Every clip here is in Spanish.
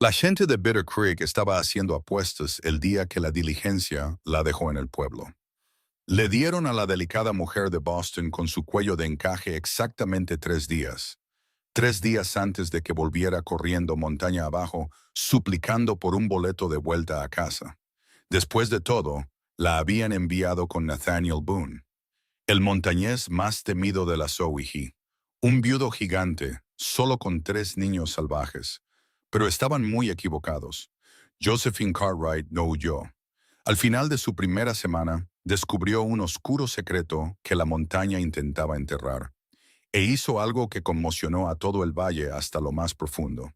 La gente de Bitter Creek estaba haciendo apuestas el día que la diligencia la dejó en el pueblo. Le dieron a la delicada mujer de Boston con su cuello de encaje exactamente 3 días. 3 días antes de que volviera corriendo montaña abajo, suplicando por un boleto de vuelta a casa. Después de todo, la habían enviado con Nathaniel Boone, el montañés más temido de la Sowehi, un viudo gigante, solo con 3 niños salvajes. Pero estaban muy equivocados. Josephine Cartwright no huyó. Al final de su primera semana, descubrió un oscuro secreto que la montaña intentaba enterrar, e hizo algo que conmocionó a todo el valle hasta lo más profundo.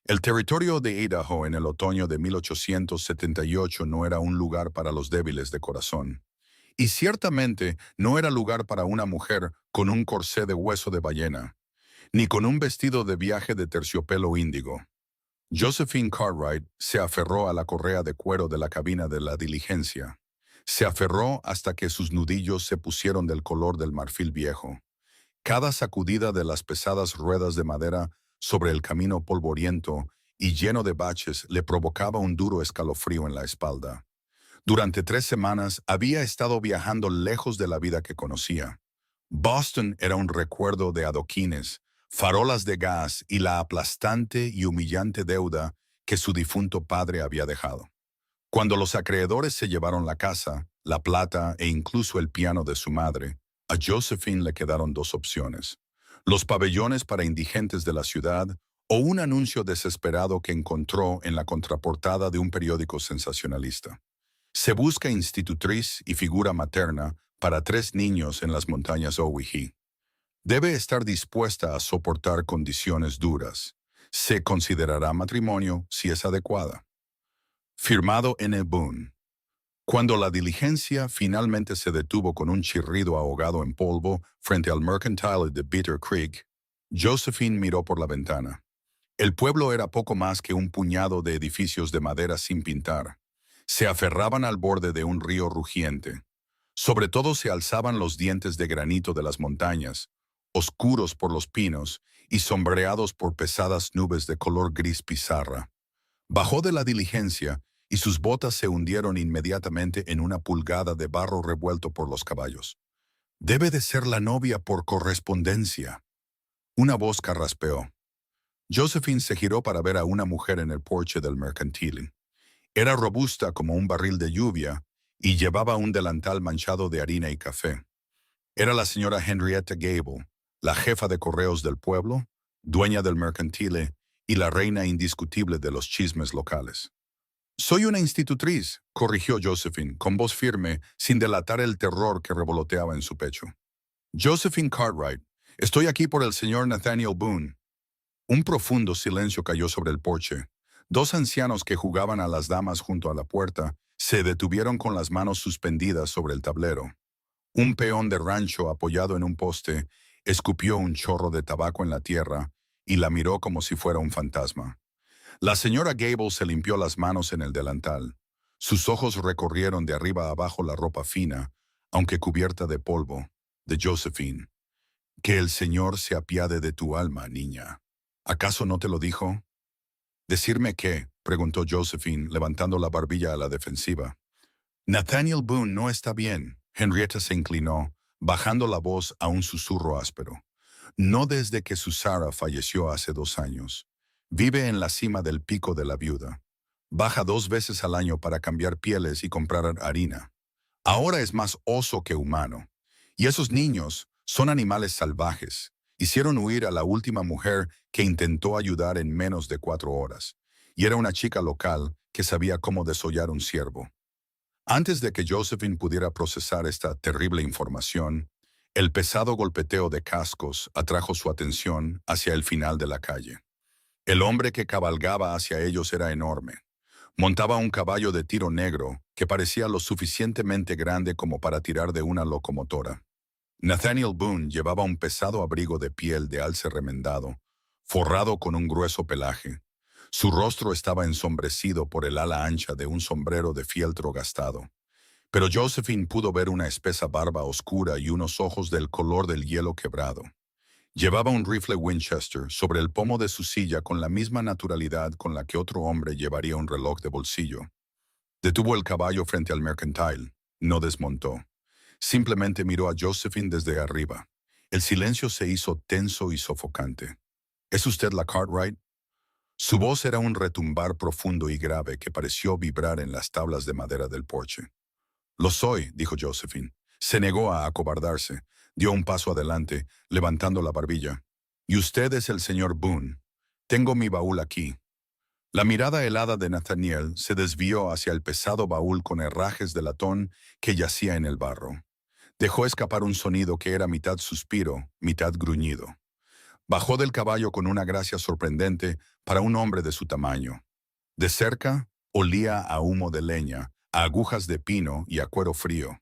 El territorio de Idaho en el otoño de 1878 no era un lugar para los débiles de corazón. Y ciertamente no era lugar para una mujer con un corsé de hueso de ballena, ni con un vestido de viaje de terciopelo índigo. Josephine Cartwright se aferró a la correa de cuero de la cabina de la diligencia. Se aferró hasta que sus nudillos se pusieron del color del marfil viejo. Cada sacudida de las pesadas ruedas de madera sobre el camino polvoriento y lleno de baches le provocaba un duro escalofrío en la espalda. Durante 3 semanas había estado viajando lejos de la vida que conocía. Boston era un recuerdo de adoquines, farolas de gas y la aplastante y humillante deuda que su difunto padre había dejado. Cuando los acreedores se llevaron la casa, la plata e incluso el piano de su madre, a Josephine le quedaron 2 opciones: los pabellones para indigentes de la ciudad o un anuncio desesperado que encontró en la contraportada de un periódico sensacionalista. Se busca institutriz y figura materna para 3 niños en las montañas Owyhee. Debe estar dispuesta a soportar condiciones duras. Se considerará matrimonio si es adecuada. Firmado N. Boone. Cuando la diligencia finalmente se detuvo con un chirrido ahogado en polvo frente al Mercantile de Bitter Creek, Josephine miró por la ventana. El pueblo era poco más que un puñado de edificios de madera sin pintar. Se aferraban al borde de un río rugiente. Sobre todo se alzaban los dientes de granito de las montañas, oscuros por los pinos y sombreados por pesadas nubes de color gris pizarra. Bajó de la diligencia y sus botas se hundieron inmediatamente en una pulgada de barro revuelto por los caballos. Debe de ser la novia por correspondencia. Una voz carraspeó. Josephine se giró para ver a una mujer en el porche del mercantil. Era robusta como un barril de lluvia y llevaba un delantal manchado de harina y café. Era la señora Henrietta Gable, la jefa de correos del pueblo, dueña del mercantile y la reina indiscutible de los chismes locales. «Soy una institutriz», corrigió Josephine, con voz firme, sin delatar el terror que revoloteaba en su pecho. «Josephine Cartwright, estoy aquí por el señor Nathaniel Boone». Un profundo silencio cayó sobre el porche. 2 ancianos que jugaban a las damas junto a la puerta se detuvieron con las manos suspendidas sobre el tablero. Un peón de rancho apoyado en un poste escupió un chorro de tabaco en la tierra y la miró como si fuera un fantasma. La señora Gable se limpió las manos en el delantal. Sus ojos recorrieron de arriba a abajo la ropa fina, aunque cubierta de polvo, de Josephine. «Que el Señor se apiade de tu alma, niña. ¿Acaso no te lo dijo?» «¿Decirme qué?», preguntó Josephine, levantando la barbilla a la defensiva. «Nathaniel Boone no está bien». Henrietta se inclinó, bajando la voz a un susurro áspero. «No desde que su Sarah falleció hace 2 años. Vive en la cima del pico de la viuda. Baja 2 veces al año para cambiar pieles y comprar harina. Ahora es más oso que humano. Y esos niños son animales salvajes. Hicieron huir a la última mujer que intentó ayudar en menos de 4 horas. Y era una chica local que sabía cómo desollar un ciervo». Antes de que Josephine pudiera procesar esta terrible información, el pesado golpeteo de cascos atrajo su atención hacia el final de la calle. El hombre que cabalgaba hacia ellos era enorme. Montaba un caballo de tiro negro que parecía lo suficientemente grande como para tirar de una locomotora. Nathaniel Boone llevaba un pesado abrigo de piel de alce remendado, forrado con un grueso pelaje. Su rostro estaba ensombrecido por el ala ancha de un sombrero de fieltro gastado. Pero Josephine pudo ver una espesa barba oscura y unos ojos del color del hielo quebrado. Llevaba un rifle Winchester sobre el pomo de su silla con la misma naturalidad con la que otro hombre llevaría un reloj de bolsillo. Detuvo el caballo frente al Mercantile. No desmontó. Simplemente miró a Josephine desde arriba. El silencio se hizo tenso y sofocante. ¿Es usted la Cartwright? Su voz era un retumbar profundo y grave que pareció vibrar en las tablas de madera del porche. Lo soy, dijo Josephine. Se negó a acobardarse. Dio un paso adelante, levantando la barbilla. Y usted es el señor Boone. Tengo mi baúl aquí. La mirada helada de Nathaniel se desvió hacia el pesado baúl con herrajes de latón que yacía en el barro. Dejó escapar un sonido que era mitad suspiro, mitad gruñido. Bajó del caballo con una gracia sorprendente para un hombre de su tamaño. De cerca, olía a humo de leña, a agujas de pino y a cuero frío.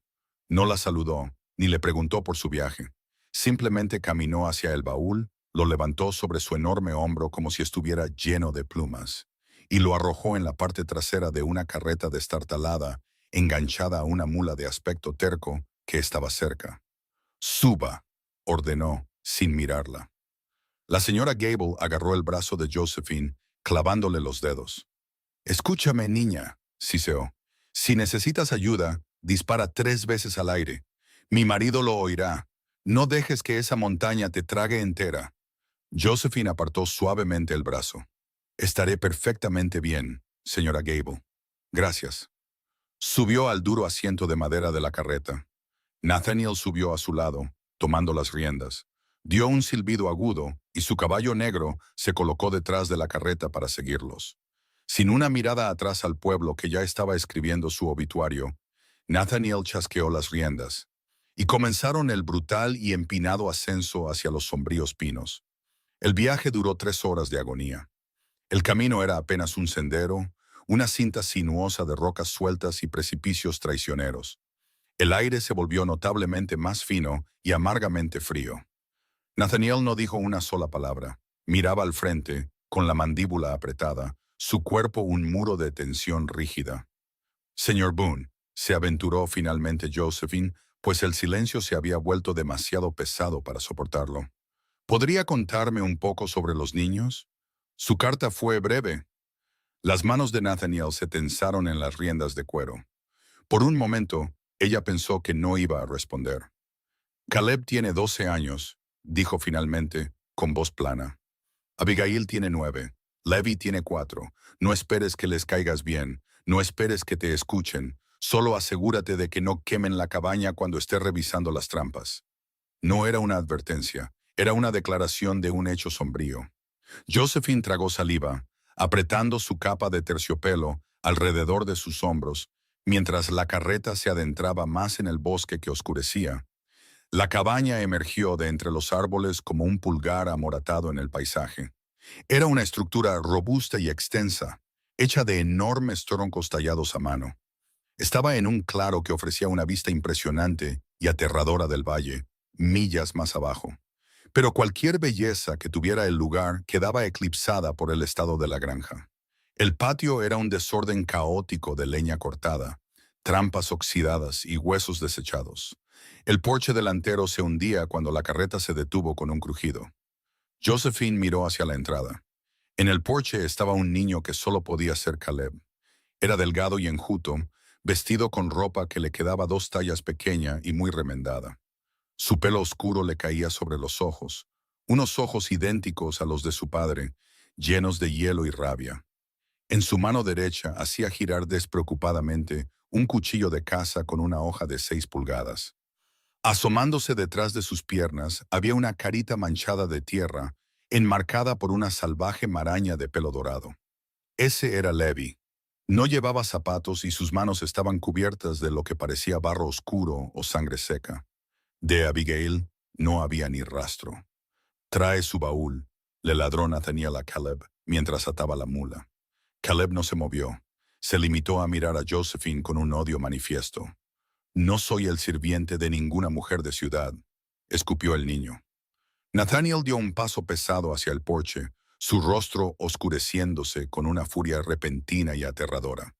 No la saludó, ni le preguntó por su viaje. Simplemente caminó hacia el baúl, lo levantó sobre su enorme hombro como si estuviera lleno de plumas, y lo arrojó en la parte trasera de una carreta destartalada, enganchada a una mula de aspecto terco que estaba cerca. «Suba», ordenó, sin mirarla. La señora Gable agarró el brazo de Josephine, clavándole los dedos. «Escúchame, niña», siseó. «Si necesitas ayuda, dispara 3 veces al aire. Mi marido lo oirá. No dejes que esa montaña te trague entera». Josephine apartó suavemente el brazo. «Estaré perfectamente bien, señora Gable. Gracias». Subió al duro asiento de madera de la carreta. Nathaniel subió a su lado, tomando las riendas. Dio un silbido agudo y su caballo negro se colocó detrás de la carreta para seguirlos. Sin una mirada atrás al pueblo que ya estaba escribiendo su obituario, Nathaniel chasqueó las riendas, y comenzaron el brutal y empinado ascenso hacia los sombríos pinos. El viaje duró 3 horas de agonía. El camino era apenas un sendero, una cinta sinuosa de rocas sueltas y precipicios traicioneros. El aire se volvió notablemente más fino y amargamente frío. Nathaniel no dijo una sola palabra. Miraba al frente, con la mandíbula apretada, su cuerpo un muro de tensión rígida. «Señor Boone», se aventuró finalmente Josephine, pues el silencio se había vuelto demasiado pesado para soportarlo. «¿Podría contarme un poco sobre los niños?» Su carta fue breve. Las manos de Nathaniel se tensaron en las riendas de cuero. Por un momento, ella pensó que no iba a responder. «Caleb tiene 12 años», dijo finalmente, con voz plana. «Abigail tiene 9. Levi tiene 4. No esperes que les caigas bien. No esperes que te escuchen. Solo asegúrate de que no quemen la cabaña cuando esté revisando las trampas». No era una advertencia. Era una declaración de un hecho sombrío. Josephine tragó saliva, apretando su capa de terciopelo alrededor de sus hombros, mientras la carreta se adentraba más en el bosque que oscurecía. La cabaña emergió de entre los árboles como un pulgar amoratado en el paisaje. Era una estructura robusta y extensa, hecha de enormes troncos tallados a mano. Estaba en un claro que ofrecía una vista impresionante y aterradora del valle, millas más abajo. Pero cualquier belleza que tuviera el lugar quedaba eclipsada por el estado de la granja. El patio era un desorden caótico de leña cortada, trampas oxidadas y huesos desechados. El porche delantero se hundía cuando la carreta se detuvo con un crujido. Josephine miró hacia la entrada. En el porche estaba un niño que solo podía ser Caleb. Era delgado y enjuto, vestido con ropa que le quedaba 2 tallas pequeña y muy remendada. Su pelo oscuro le caía sobre los ojos, unos ojos idénticos a los de su padre, llenos de hielo y rabia. En su mano derecha hacía girar despreocupadamente un cuchillo de caza con una hoja de 6 pulgadas. Asomándose detrás de sus piernas había una carita manchada de tierra, enmarcada por una salvaje maraña de pelo dorado. Ese era Levi. No llevaba zapatos y sus manos estaban cubiertas de lo que parecía barro oscuro o sangre seca. De Abigail no había ni rastro. «Trae su baúl», le ladró Nathaniel a Caleb mientras ataba la mula. Caleb no se movió. Se limitó a mirar a Josephine con un odio manifiesto. «No soy el sirviente de ninguna mujer de ciudad», escupió el niño. Nathaniel dio un paso pesado hacia el porche, su rostro oscureciéndose con una furia repentina y aterradora.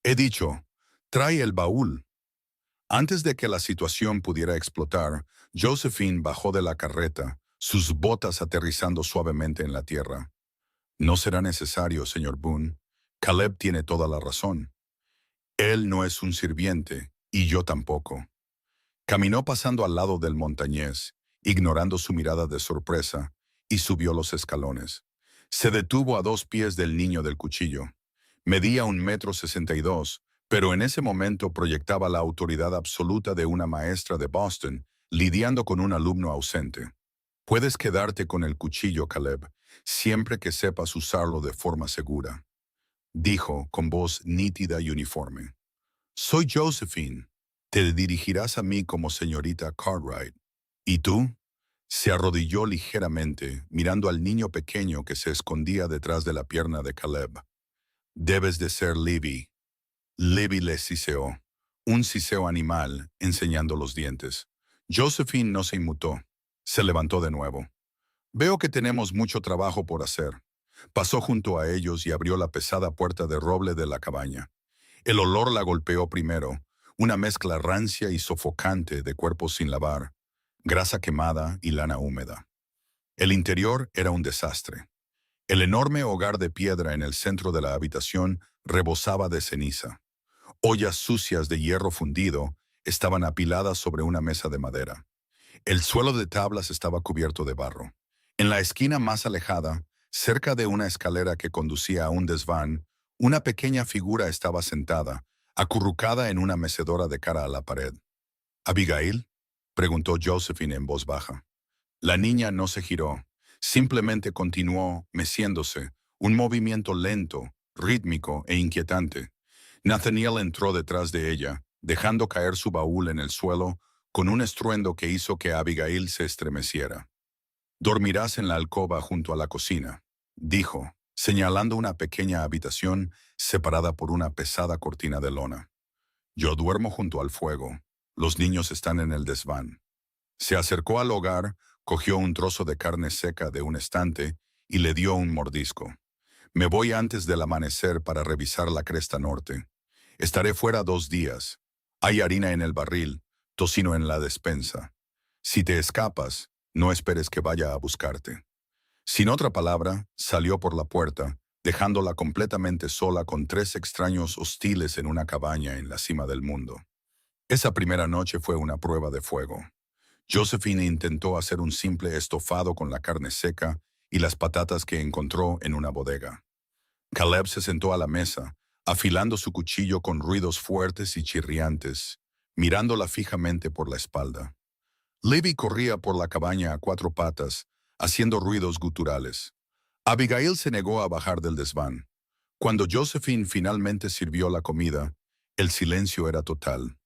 «He dicho, trae el baúl». Antes de que la situación pudiera explotar, Josephine bajó de la carreta, sus botas aterrizando suavemente en la tierra. No será necesario, señor Boone. Caleb tiene toda la razón. Él no es un sirviente, y yo tampoco. Caminó pasando al lado del montañés, ignorando su mirada de sorpresa, y subió los escalones. Se detuvo a 2 pies del niño del cuchillo. Medía 1,62 m, pero en ese momento proyectaba la autoridad absoluta de una maestra de Boston, lidiando con un alumno ausente. Puedes quedarte con el cuchillo, Caleb, siempre que sepas usarlo de forma segura, dijo con voz nítida y uniforme. Soy Josephine. Te dirigirás a mí como señorita Cartwright. ¿Y tú? Se arrodilló ligeramente, mirando al niño pequeño que se escondía detrás de la pierna de Caleb. Debes de ser Libby. Libby le siseó, un siseo animal, enseñando los dientes. Josephine no se inmutó. Se levantó de nuevo. Veo que tenemos mucho trabajo por hacer. Pasó junto a ellos y abrió la pesada puerta de roble de la cabaña. El olor la golpeó primero, una mezcla rancia y sofocante de cuerpos sin lavar, grasa quemada y lana húmeda. El interior era un desastre. El enorme hogar de piedra en el centro de la habitación rebosaba de ceniza. Ollas sucias de hierro fundido estaban apiladas sobre una mesa de madera. El suelo de tablas estaba cubierto de barro. En la esquina más alejada, cerca de una escalera que conducía a un desván, una pequeña figura estaba sentada, acurrucada en una mecedora de cara a la pared. ¿Abigail?, preguntó Josephine en voz baja. La niña no se giró, simplemente continuó meciéndose, un movimiento lento, rítmico e inquietante. Nathaniel entró detrás de ella, dejando caer su baúl en el suelo con un estruendo que hizo que Abigail se estremeciera. «Dormirás en la alcoba junto a la cocina», dijo, señalando una pequeña habitación separada por una pesada cortina de lona. «Yo duermo junto al fuego. Los niños están en el desván». Se acercó al hogar, cogió un trozo de carne seca de un estante y le dio un mordisco. «Me voy antes del amanecer para revisar la cresta norte. Estaré fuera 2 días. Hay harina en el barril, tocino en la despensa. Si te escapas, no esperes que vaya a buscarte». Sin otra palabra, salió por la puerta, dejándola completamente sola con 3 extraños hostiles en una cabaña en la cima del mundo. Esa primera noche fue una prueba de fuego. Josephine intentó hacer un simple estofado con la carne seca y las patatas que encontró en una bodega. Caleb se sentó a la mesa, afilando su cuchillo con ruidos fuertes y chirriantes, mirándola fijamente por la espalda. Libby corría por la cabaña a 4 patas, haciendo ruidos guturales. Abigail se negó a bajar del desván. Cuando Josephine finalmente sirvió la comida, el silencio era total.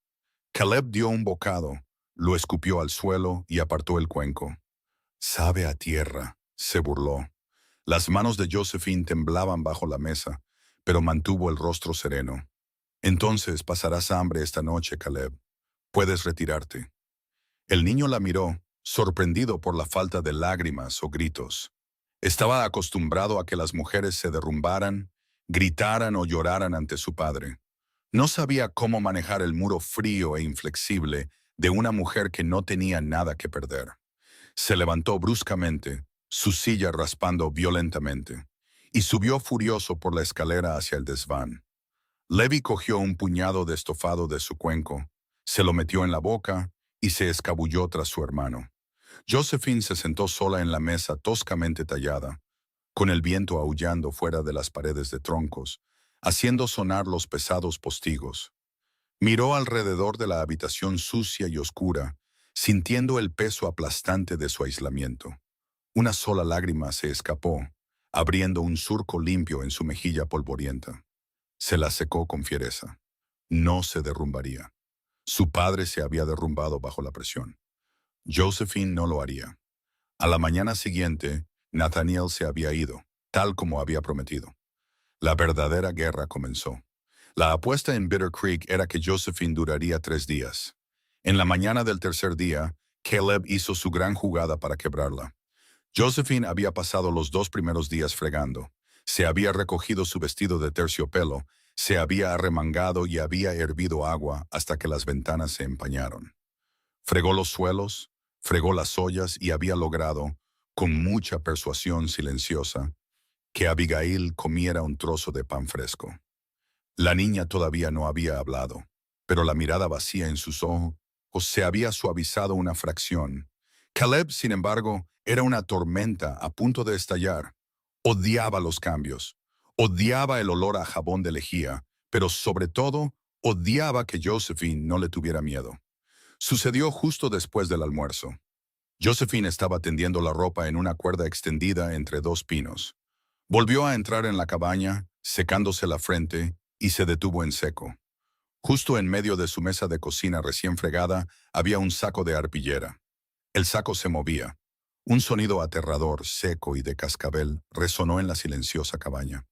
Caleb dio un bocado, lo escupió al suelo y apartó el cuenco. «Sabe a tierra», se burló. Las manos de Josephine temblaban bajo la mesa, pero mantuvo el rostro sereno. «Entonces pasarás hambre esta noche, Caleb. Puedes retirarte». El niño la miró, sorprendido por la falta de lágrimas o gritos. Estaba acostumbrado a que las mujeres se derrumbaran, gritaran o lloraran ante su padre. No sabía cómo manejar el muro frío e inflexible de una mujer que no tenía nada que perder. Se levantó bruscamente, su silla raspando violentamente, y subió furioso por la escalera hacia el desván. Levi cogió un puñado de estofado de su cuenco, se lo metió en la boca y se escabulló tras su hermano. Josephine se sentó sola en la mesa toscamente tallada, con el viento aullando fuera de las paredes de troncos, haciendo sonar los pesados postigos. Miró alrededor de la habitación sucia y oscura, sintiendo el peso aplastante de su aislamiento. Una sola lágrima se escapó, abriendo un surco limpio en su mejilla polvorienta. Se la secó con fiereza. No se derrumbaría. Su padre se había derrumbado bajo la presión. Josephine no lo haría. A la mañana siguiente, Nathaniel se había ido, tal como había prometido. La verdadera guerra comenzó. La apuesta en Bitter Creek era que Josephine duraría 3 días. En la mañana del tercer día, Caleb hizo su gran jugada para quebrarla. Josephine había pasado los 2 primeros días fregando. Se había recogido su vestido de terciopelo, se había arremangado y había hervido agua hasta que las ventanas se empañaron. Fregó los suelos, fregó las ollas y había logrado, con mucha persuasión silenciosa, que Abigail comiera un trozo de pan fresco. La niña todavía no había hablado, pero la mirada vacía en sus ojos se había suavizado una fracción. Caleb, sin embargo, era una tormenta a punto de estallar. Odiaba los cambios, odiaba el olor a jabón de lejía, pero sobre todo odiaba que Josephine no le tuviera miedo. Sucedió justo después del almuerzo. Josephine estaba tendiendo la ropa en una cuerda extendida entre dos pinos. Volvió a entrar en la cabaña, secándose la frente, y se detuvo en seco. Justo en medio de su mesa de cocina recién fregada había un saco de arpillera. El saco se movía. Un sonido aterrador, seco y de cascabel resonó en la silenciosa cabaña.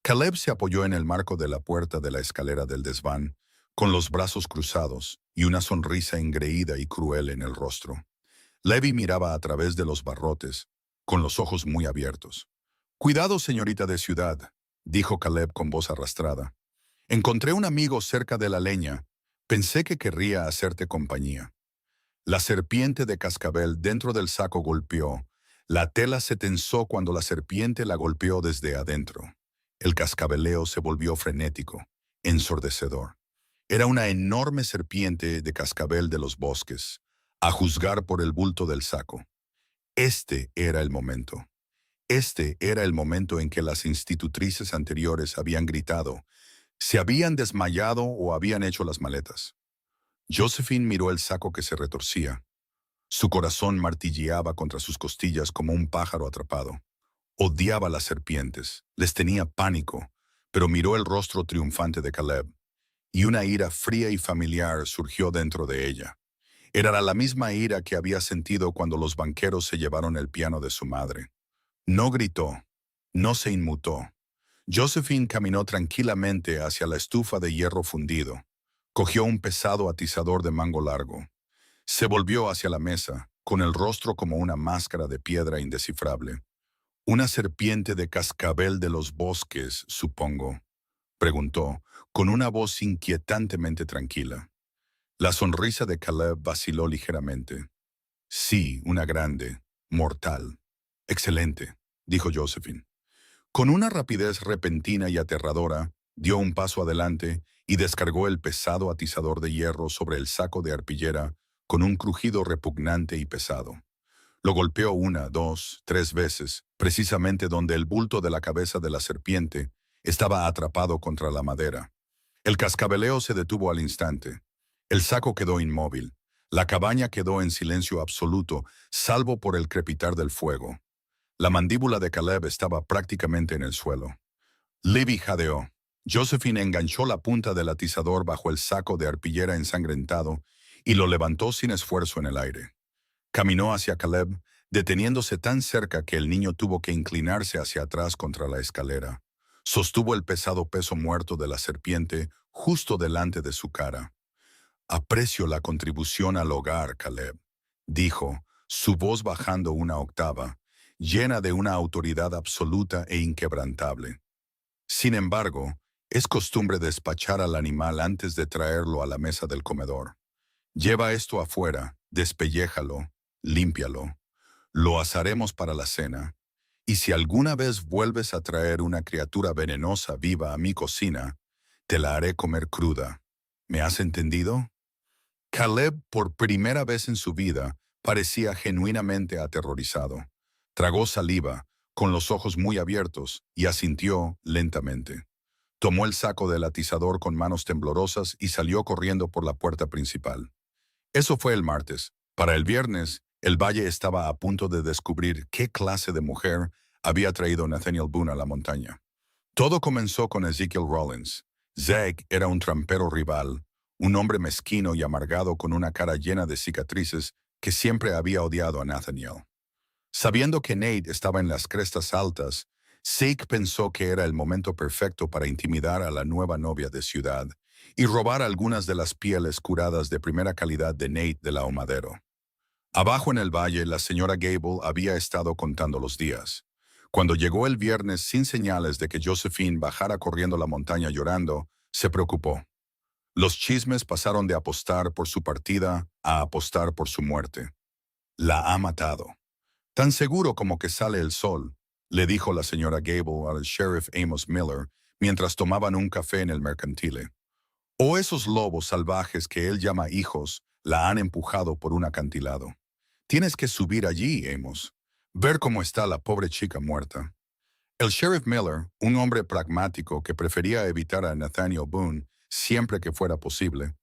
Caleb se apoyó en el marco de la puerta de la escalera del desván, con los brazos cruzados y una sonrisa engreída y cruel en el rostro. Levi miraba a través de los barrotes, con los ojos muy abiertos. «Cuidado, señorita de ciudad», dijo Caleb con voz arrastrada. «Encontré un amigo cerca de la leña. Pensé que querría hacerte compañía». La serpiente de cascabel dentro del saco golpeó. La tela se tensó cuando la serpiente la golpeó desde adentro. El cascabeleo se volvió frenético, ensordecedor. Era una enorme serpiente de cascabel de los bosques, a juzgar por el bulto del saco. Este era el momento. Este era el momento en que las institutrices anteriores habían gritado, se habían desmayado o habían hecho las maletas. Josephine miró el saco que se retorcía. Su corazón martilleaba contra sus costillas como un pájaro atrapado. Odiaba las serpientes, les tenía pánico, pero miró el rostro triunfante de Caleb, y una ira fría y familiar surgió dentro de ella. Era la misma ira que había sentido cuando los banqueros se llevaron el piano de su madre. No gritó, no se inmutó. Josephine caminó tranquilamente hacia la estufa de hierro fundido. Cogió un pesado atizador de mango largo. Se volvió hacia la mesa, con el rostro como una máscara de piedra indescifrable. «¿Una serpiente de cascabel de los bosques, supongo?», preguntó, con una voz inquietantemente tranquila. La sonrisa de Caleb vaciló ligeramente. «Sí, una grande, mortal. Excelente», dijo Josephine. Con una rapidez repentina y aterradora, dio un paso adelante y descargó el pesado atizador de hierro sobre el saco de arpillera con un crujido repugnante y pesado. Lo golpeó una, dos, tres veces, precisamente donde el bulto de la cabeza de la serpiente estaba atrapado contra la madera. El cascabeleo se detuvo al instante. El saco quedó inmóvil. La cabaña quedó en silencio absoluto, salvo por el crepitar del fuego. La mandíbula de Caleb estaba prácticamente en el suelo. Libby jadeó. Josephine enganchó la punta del atizador bajo el saco de arpillera ensangrentado y lo levantó sin esfuerzo en el aire. Caminó hacia Caleb, deteniéndose tan cerca que el niño tuvo que inclinarse hacia atrás contra la escalera. Sostuvo el pesado peso muerto de la serpiente justo delante de su cara. «Aprecio la contribución al hogar, Caleb», dijo, su voz bajando una octava, llena de una autoridad absoluta e inquebrantable. «Sin embargo, es costumbre despachar al animal antes de traerlo a la mesa del comedor. Lleva esto afuera, despelléjalo, límpialo. Lo asaremos para la cena. Y si alguna vez vuelves a traer una criatura venenosa viva a mi cocina, te la haré comer cruda. ¿Me has entendido?» Caleb, por primera vez en su vida, parecía genuinamente aterrorizado. Tragó saliva, con los ojos muy abiertos, y asintió lentamente. Tomó el saco del atizador con manos temblorosas y salió corriendo por la puerta principal. Eso fue el martes. Para el viernes, el valle estaba a punto de descubrir qué clase de mujer había traído Nathaniel Boone a la montaña. Todo comenzó con Ezekiel Rollins. Zeg era un trampero rival, un hombre mezquino y amargado con una cara llena de cicatrices que siempre había odiado a Nathaniel. Sabiendo que Nate estaba en las crestas altas, Zeke pensó que era el momento perfecto para intimidar a la nueva novia de ciudad y robar algunas de las pieles curadas de primera calidad de Nate del ahumadero. Abajo en el valle, la señora Gable había estado contando los días. Cuando llegó el viernes sin señales de que Josephine bajara corriendo la montaña llorando, se preocupó. Los chismes pasaron de apostar por su partida a apostar por su muerte. La ha matado. Tan seguro como que sale el sol, le dijo la señora Gable al sheriff Amos Miller mientras tomaban un café en el mercantile. O esos lobos salvajes que él llama hijos la han empujado por un acantilado. Tienes que subir allí, Amos. Ver cómo está la pobre chica muerta. El sheriff Miller, un hombre pragmático que prefería evitar a Nathaniel Boone siempre que fuera posible,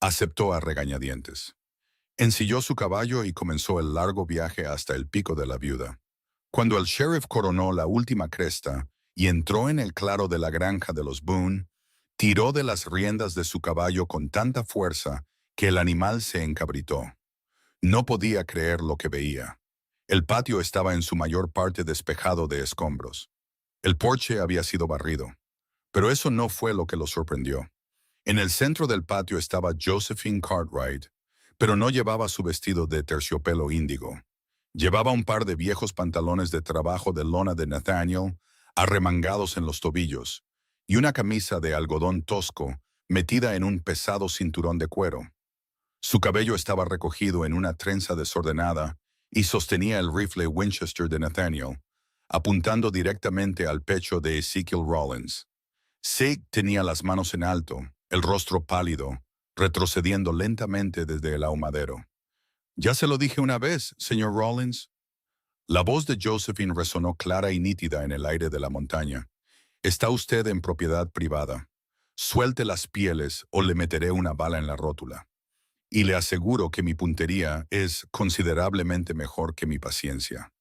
aceptó a regañadientes. Ensilló su caballo y comenzó el largo viaje hasta el pico de la viuda. Cuando el sheriff coronó la última cresta y entró en el claro de la granja de los Boone, tiró de las riendas de su caballo con tanta fuerza que el animal se encabritó. No podía creer lo que veía. El patio estaba en su mayor parte despejado de escombros. El porche había sido barrido. Pero eso no fue lo que lo sorprendió. En el centro del patio estaba Josephine Cartwright, pero no llevaba su vestido de terciopelo índigo. Llevaba un par de viejos pantalones de trabajo de lona de Nathaniel, arremangados en los tobillos, y una camisa de algodón tosco metida en un pesado cinturón de cuero. Su cabello estaba recogido en una trenza desordenada y sostenía el rifle Winchester de Nathaniel, apuntando directamente al pecho de Ezekiel Rawlins. Zeke tenía las manos en alto, el rostro pálido, retrocediendo lentamente desde el ahumadero. «Ya se lo dije una vez, señor Rawlins». La voz de Josephine resonó clara y nítida en el aire de la montaña. «Está usted en propiedad privada. Suelte las pieles o le meteré una bala en la rótula. Y le aseguro que mi puntería es considerablemente mejor que mi paciencia».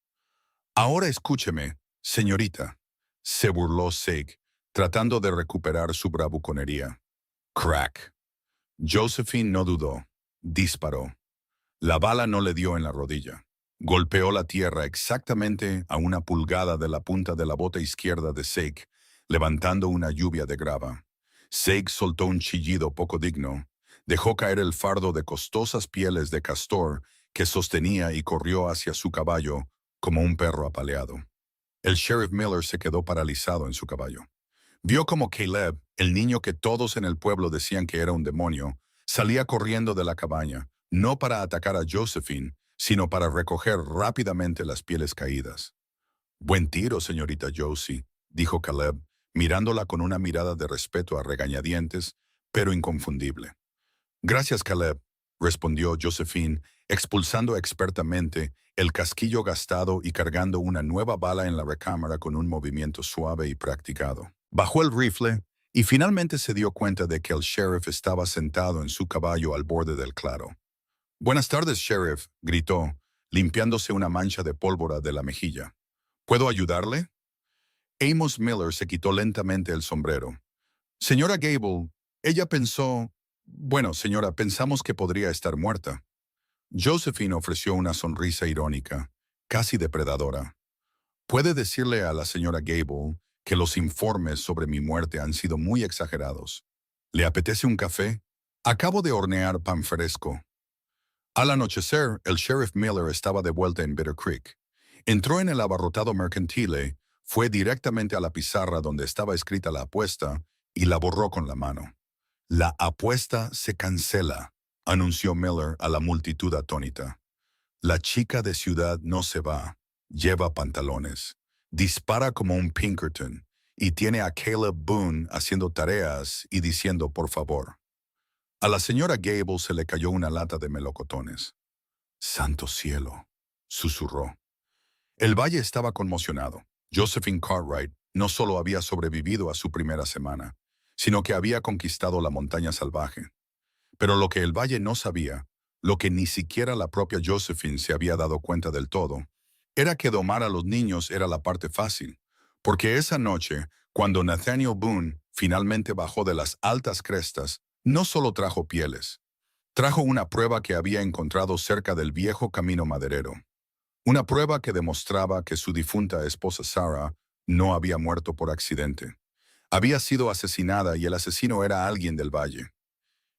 «Ahora escúcheme, señorita», se burló Zeke, tratando de recuperar su bravuconería. Crack. Josephine no dudó. Disparó. La bala no le dio en la rodilla. Golpeó la tierra exactamente a una pulgada de la punta de la bota izquierda de Zeke, levantando una lluvia de grava. Zeke soltó un chillido poco digno, dejó caer el fardo de costosas pieles de castor que sostenía y corrió hacia su caballo como un perro apaleado. El sheriff Miller se quedó paralizado en su caballo. Vio como Caleb, el niño que todos en el pueblo decían que era un demonio, salía corriendo de la cabaña, no para atacar a Josephine, sino para recoger rápidamente las pieles caídas. «Buen tiro, señorita Josie», dijo Caleb, mirándola con una mirada de respeto a regañadientes, pero inconfundible. «Gracias, Caleb», respondió Josephine, expulsando expertamente el casquillo gastado y cargando una nueva bala en la recámara con un movimiento suave y practicado. Bajó el rifle y finalmente se dio cuenta de que el sheriff estaba sentado en su caballo al borde del claro. «Buenas tardes, sheriff», gritó, limpiándose una mancha de pólvora de la mejilla. «¿Puedo ayudarle?» Amos Miller se quitó lentamente el sombrero. «Señora Gable, ella pensó... Bueno, señora, pensamos que podría estar muerta». Josephine ofreció una sonrisa irónica, casi depredadora. «Puede decirle a la señora Gable que los informes sobre mi muerte han sido muy exagerados. ¿Le apetece un café? Acabo de hornear pan fresco». Al anochecer, el sheriff Miller estaba de vuelta en Bitter Creek. Entró en el abarrotado mercantile, fue directamente a la pizarra donde estaba escrita la apuesta y la borró con la mano. «La apuesta se cancela», anunció Miller a la multitud atónita. «La chica de ciudad no se va, lleva pantalones, dispara como un Pinkerton y tiene a Caleb Boone haciendo tareas y diciendo por favor». A la señora Gable se le cayó una lata de melocotones. «Santo cielo», susurró. El valle estaba conmocionado. Josephine Cartwright no solo había sobrevivido a su primera semana, sino que había conquistado la montaña salvaje. Pero lo que el valle no sabía, lo que ni siquiera la propia Josephine se había dado cuenta del todo, era que domar a los niños era la parte fácil, porque esa noche, cuando Nathaniel Boone finalmente bajó de las altas crestas, no solo trajo pieles, trajo una prueba que había encontrado cerca del viejo camino maderero. Una prueba que demostraba que su difunta esposa Sarah no había muerto por accidente. Había sido asesinada y el asesino era alguien del valle.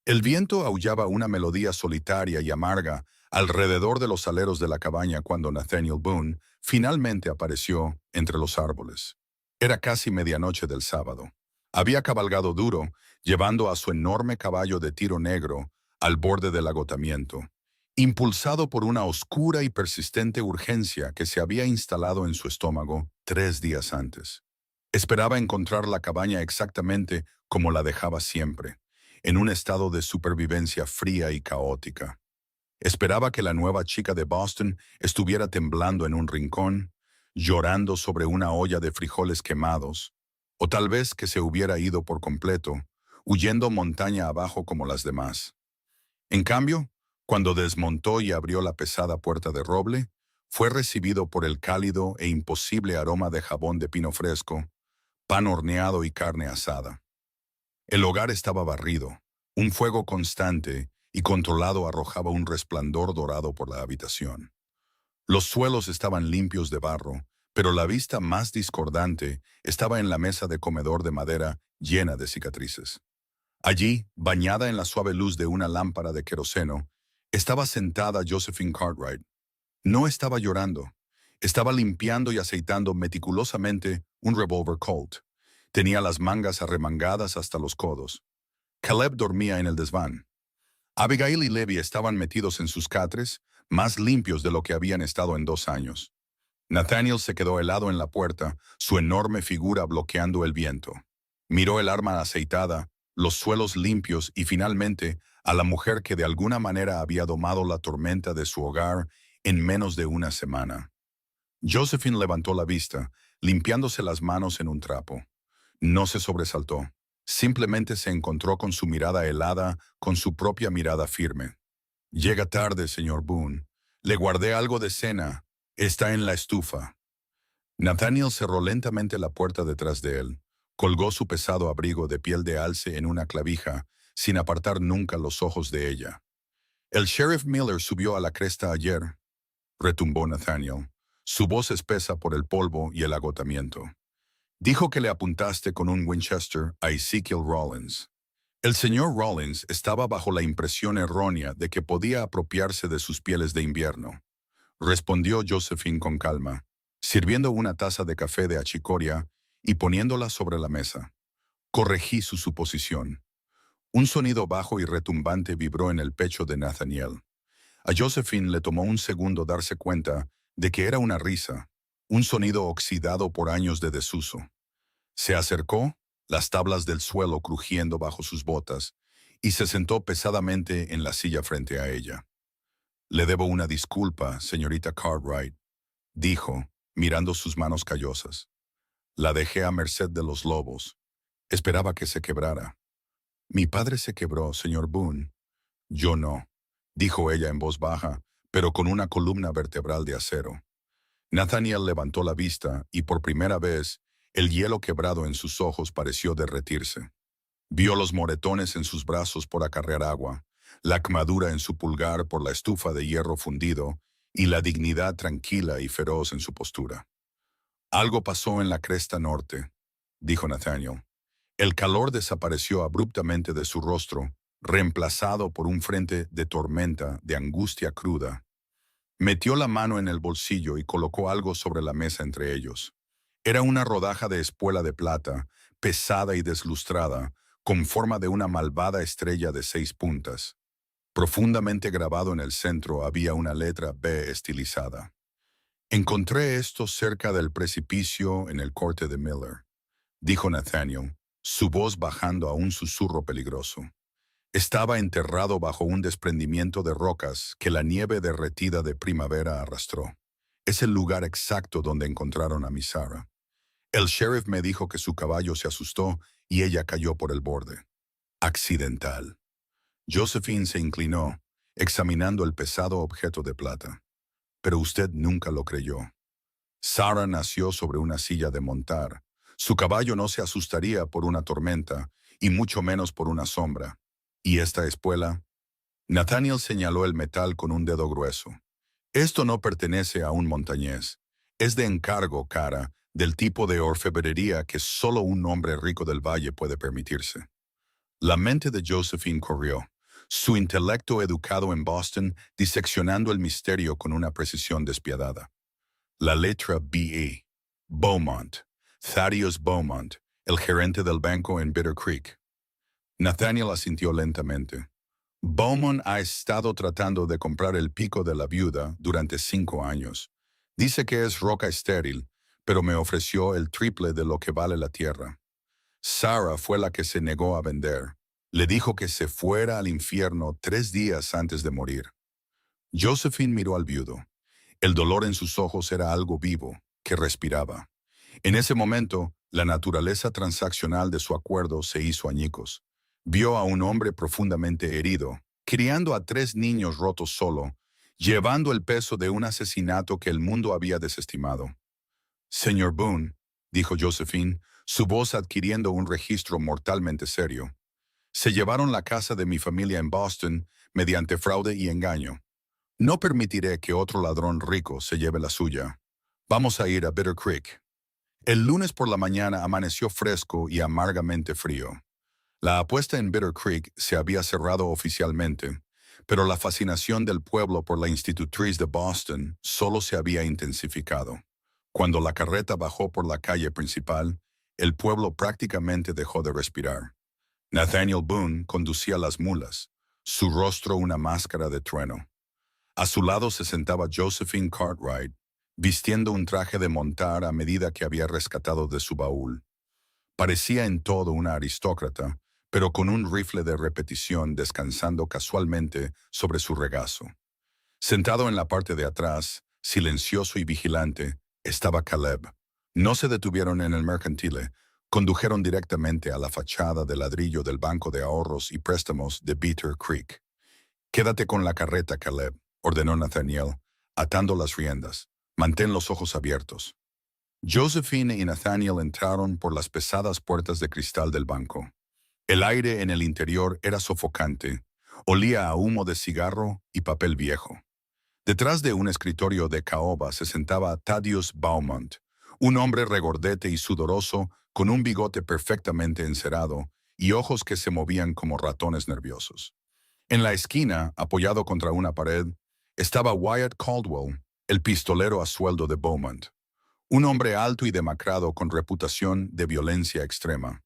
El viento aullaba una melodía solitaria y amarga alrededor de los aleros de la cabaña cuando Nathaniel Boone finalmente apareció entre los árboles. Era casi medianoche del sábado. Había cabalgado duro, llevando a su enorme caballo de tiro negro al borde del agotamiento, impulsado por una oscura y persistente urgencia que se había instalado en su estómago 3 días antes. Esperaba encontrar la cabaña exactamente como la dejaba siempre, en un estado de supervivencia fría y caótica. Esperaba que la nueva chica de Boston estuviera temblando en un rincón, llorando sobre una olla de frijoles quemados, o tal vez que se hubiera ido por completo, huyendo montaña abajo como las demás. En cambio, cuando desmontó y abrió la pesada puerta de roble, fue recibido por el cálido e imposible aroma de jabón de pino fresco, pan horneado y carne asada. El hogar estaba barrido, un fuego constante y controlado arrojaba un resplandor dorado por la habitación. Los suelos estaban limpios de barro, pero la vista más discordante estaba en la mesa de comedor de madera llena de cicatrices. Allí, bañada en la suave luz de una lámpara de queroseno, estaba sentada Josephine Cartwright. No estaba llorando. Estaba limpiando y aceitando meticulosamente un revólver Colt. Tenía las mangas arremangadas hasta los codos. Caleb dormía en el desván. Abigail y Levi estaban metidos en sus catres, más limpios de lo que habían estado en 2 años. Nathaniel se quedó helado en la puerta, su enorme figura bloqueando el viento. Miró el arma aceitada, los suelos limpios y finalmente a la mujer que de alguna manera había domado la tormenta de su hogar en menos de una semana. Josephine levantó la vista, limpiándose las manos en un trapo. No se sobresaltó. Simplemente se encontró con su mirada helada, con su propia mirada firme. Llega tarde, señor Boone. Le guardé algo de cena. Está en la estufa. Nathaniel cerró lentamente la puerta detrás de él. Colgó su pesado abrigo de piel de alce en una clavija, sin apartar nunca los ojos de ella. El sheriff Miller subió a la cresta ayer, retumbó Nathaniel, su voz espesa por el polvo y el agotamiento. Dijo que le apuntaste con un Winchester a Ezekiel Rawlins. El señor Rawlins estaba bajo la impresión errónea de que podía apropiarse de sus pieles de invierno. Respondió Josephine con calma, sirviendo una taza de café de achicoria y poniéndola sobre la mesa. Corregí su suposición. Un sonido bajo y retumbante vibró en el pecho de Nathaniel. A Josephine le tomó un segundo darse cuenta de que era una risa, un sonido oxidado por años de desuso. Se acercó, las tablas del suelo crujiendo bajo sus botas, y se sentó pesadamente en la silla frente a ella. «Le debo una disculpa, señorita Cartwright», dijo, mirando sus manos callosas. «La dejé a merced de los lobos. Esperaba que se quebrara». «Mi padre se quebró, señor Boone». «Yo no», dijo ella en voz baja, pero con una columna vertebral de acero. Nathaniel levantó la vista y por primera vez el hielo quebrado en sus ojos pareció derretirse. Vio los moretones en sus brazos por acarrear agua, la quemadura en su pulgar por la estufa de hierro fundido y la dignidad tranquila y feroz en su postura. «Algo pasó en la cresta norte», dijo Nathaniel. El calor desapareció abruptamente de su rostro, reemplazado por un frente de tormenta, de angustia cruda. Metió la mano en el bolsillo y colocó algo sobre la mesa entre ellos. Era una rodaja de espuela de plata, pesada y deslustrada, con forma de una malvada estrella de 6 puntas. Profundamente grabado en el centro había una letra B estilizada. «Encontré esto cerca del precipicio en el corte de Miller», dijo Nathaniel, su voz bajando a un susurro peligroso. Estaba enterrado bajo un desprendimiento de rocas que la nieve derretida de primavera arrastró. Es el lugar exacto donde encontraron a Miss Sarah. El sheriff me dijo que su caballo se asustó y ella cayó por el borde. Accidental. Josephine se inclinó, examinando el pesado objeto de plata. Pero usted nunca lo creyó. Sarah nació sobre una silla de montar. Su caballo no se asustaría por una tormenta, y mucho menos por una sombra. ¿Y esta espuela? Nathaniel señaló el metal con un dedo grueso. Esto no pertenece a un montañés. Es de encargo, cara, del tipo de orfebrería que solo un hombre rico del valle puede permitirse. La mente de Josephine corrió, su intelecto educado en Boston diseccionando el misterio con una precisión despiadada. La letra B.E. Beaumont. Thaddeus Beaumont, el gerente del banco en Bitter Creek. Nathaniel asintió lentamente. Bowman ha estado tratando de comprar el pico de la viuda durante 5 años. Dice que es roca estéril, pero me ofreció el triple de lo que vale la tierra. Sarah fue la que se negó a vender. Le dijo que se fuera al infierno 3 días antes de morir. Josephine miró al viudo. El dolor en sus ojos era algo vivo, que respiraba. En ese momento, la naturaleza transaccional de su acuerdo se hizo añicos. Vio a un hombre profundamente herido, criando a 3 niños rotos solo, llevando el peso de un asesinato que el mundo había desestimado. Señor Boone, dijo Josephine, su voz adquiriendo un registro mortalmente serio. Se llevaron la casa de mi familia en Boston mediante fraude y engaño. No permitiré que otro ladrón rico se lleve la suya. Vamos a ir a Bitter Creek. El lunes por la mañana amaneció fresco y amargamente frío. La apuesta en Bitter Creek se había cerrado oficialmente, pero la fascinación del pueblo por la institutriz de Boston solo se había intensificado. Cuando la carreta bajó por la calle principal, el pueblo prácticamente dejó de respirar. Nathaniel Boone conducía las mulas, su rostro una máscara de trueno. A su lado se sentaba Josephine Cartwright, vistiendo un traje de montar a medida que había rescatado de su baúl. Parecía en todo una aristócrata, pero con un rifle de repetición descansando casualmente sobre su regazo. Sentado en la parte de atrás, silencioso y vigilante, estaba Caleb. No se detuvieron en el mercantile, condujeron directamente a la fachada de ladrillo del Banco de Ahorros y Préstamos de Bitter Creek. «Quédate con la carreta, Caleb», ordenó Nathaniel, atando las riendas. «Mantén los ojos abiertos». Josephine y Nathaniel entraron por las pesadas puertas de cristal del banco. El aire en el interior era sofocante, olía a humo de cigarro y papel viejo. Detrás de un escritorio de caoba se sentaba Thaddeus Beaumont, un hombre regordete y sudoroso con un bigote perfectamente encerado y ojos que se movían como ratones nerviosos. En la esquina, apoyado contra una pared, estaba Wyatt Caldwell, el pistolero a sueldo de Beaumont, un hombre alto y demacrado con reputación de violencia extrema.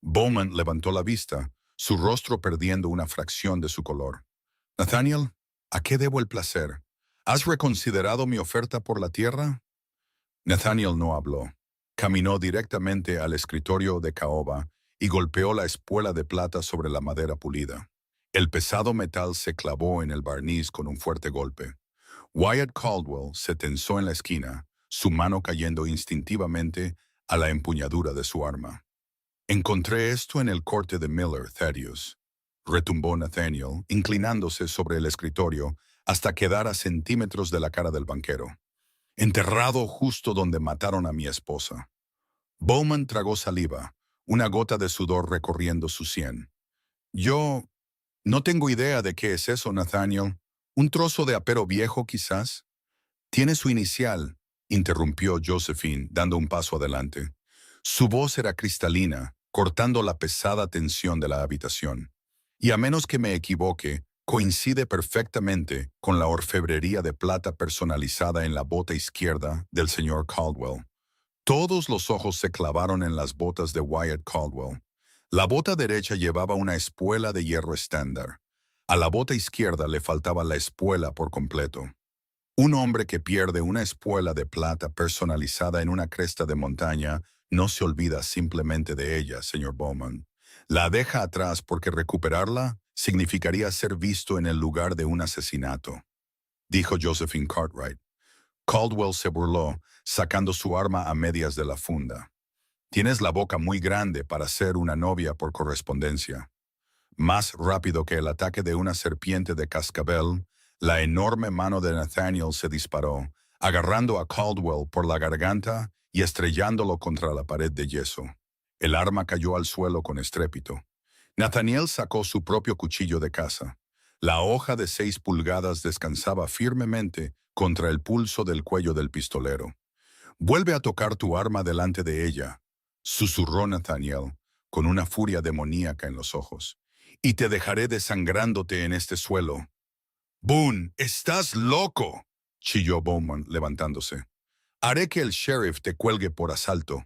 Beaumont levantó la vista, su rostro perdiendo una fracción de su color. «Nathaniel, ¿a qué debo el placer? ¿Has reconsiderado mi oferta por la tierra?» Nathaniel no habló. Caminó directamente al escritorio de caoba y golpeó la espuela de plata sobre la madera pulida. El pesado metal se clavó en el barniz con un fuerte golpe. Wyatt Caldwell se tensó en la esquina, su mano cayendo instintivamente a la empuñadura de su arma. «Encontré esto en el corte de Miller, Thaddeus», retumbó Nathaniel, inclinándose sobre el escritorio hasta quedar a centímetros de la cara del banquero. «Enterrado justo donde mataron a mi esposa». Bowman tragó saliva, una gota de sudor recorriendo su sien. «Yo no tengo idea de qué es eso, Nathaniel. ¿Un trozo de apero viejo, quizás?» «Tiene su inicial», interrumpió Josephine, dando un paso adelante. Su voz era cristalina, cortando la pesada tensión de la habitación. «Y a menos que me equivoque, coincide perfectamente con la orfebrería de plata personalizada en la bota izquierda del señor Caldwell». Todos los ojos se clavaron en las botas de Wyatt Caldwell. La bota derecha llevaba una espuela de hierro estándar. A la bota izquierda le faltaba la espuela por completo. Un hombre que pierde una espuela de plata personalizada en una cresta de montaña no se olvida simplemente de ella, señor Bowman. La deja atrás porque recuperarla significaría ser visto en el lugar de un asesinato, dijo Josephine Cartwright. Caldwell se burló, sacando su arma a medias de la funda. «Tienes la boca muy grande para ser una novia por correspondencia». Más rápido que el ataque de una serpiente de cascabel, la enorme mano de Nathaniel se disparó, agarrando a Caldwell por la garganta y estrellándolo contra la pared de yeso. El arma cayó al suelo con estrépito. Nathaniel sacó su propio cuchillo de caza. La hoja de 6 pulgadas descansaba firmemente contra el pulso del cuello del pistolero. «Vuelve a tocar tu arma delante de ella», susurró Nathaniel, con una furia demoníaca en los ojos, «y te dejaré desangrándote en este suelo». «Boone, estás loco», chilló Bowman, levantándose. «Haré que el sheriff te cuelgue por asalto».